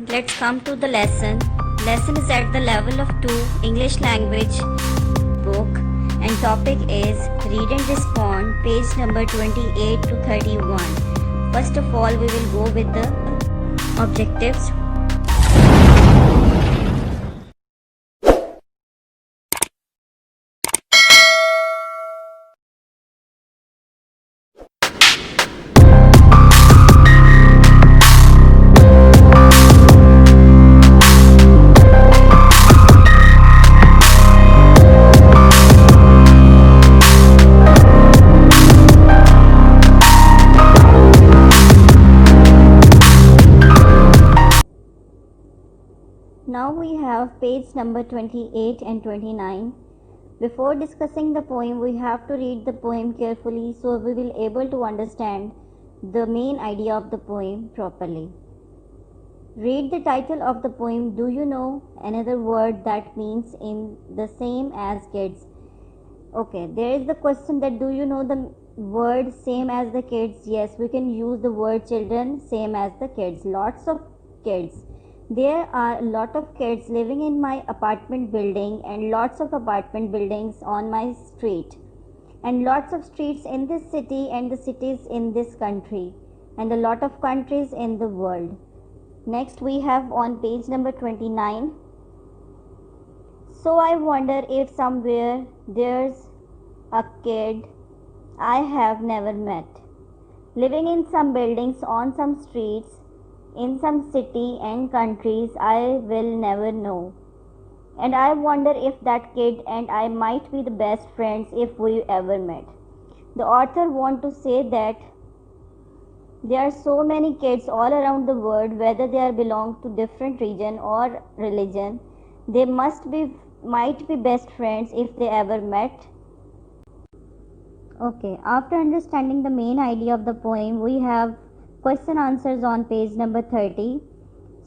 let's come to the lesson. Lesson is at the level of 2 English language book and topic is read and respond, page number 28 to 31. First of all, we will go with the objectives. Now we have page number 28 and 29. Before discussing the poem, we have to read the poem carefully so we will able to understand the main idea of the poem properly. Read the title of the poem. Do you know another word that means in the same as kids? Okay, there is the question that do you know the word same as the kids? Yes, we can use the word children same as the kids. Lots of kids. There are a lot of kids living in my apartment building and lots of apartment buildings on my street and lots of streets in this city and the cities in this country and a lot of countries in the world. Next we have on page number 29. So I wonder if somewhere there's a kid I have never met, living in some buildings on some streets in some city and countries I will never know. And I wonder if that kid and I might be the best friends if we ever met. The author want to say that there are so many kids all around the world, whether they are belong to different region or religion, they might be best friends if they ever met. Okay, after understanding the main idea of the poem, we have question answers on page number 30.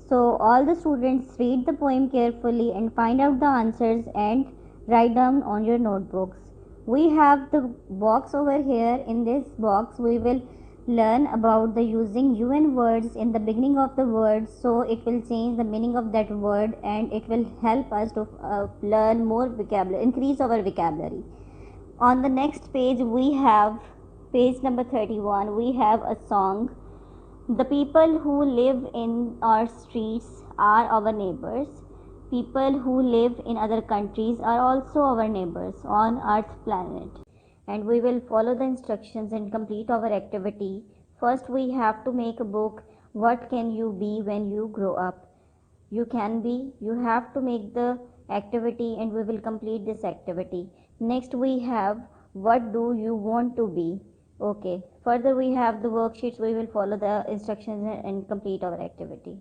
So all the students read the poem carefully and find out the answers and write down on your notebooks. We have the box over here. In this box we will learn about the using UN words in the beginning of the word, so it will change the meaning of that word and it will help us to learn more vocabulary, increase our vocabulary. On the next page we have page number 31. We have a song. The people who live in our streets are our neighbors. People who live in other countries are also our neighbors on Earth planet. And we will follow the instructions and complete our activity. First we have to make a book. What can you be when you grow up? You can be. You have to make the activity and we will complete this activity. Next we have what do you want to be? Okay, further we have the worksheets. We will follow the instructions and complete our activity.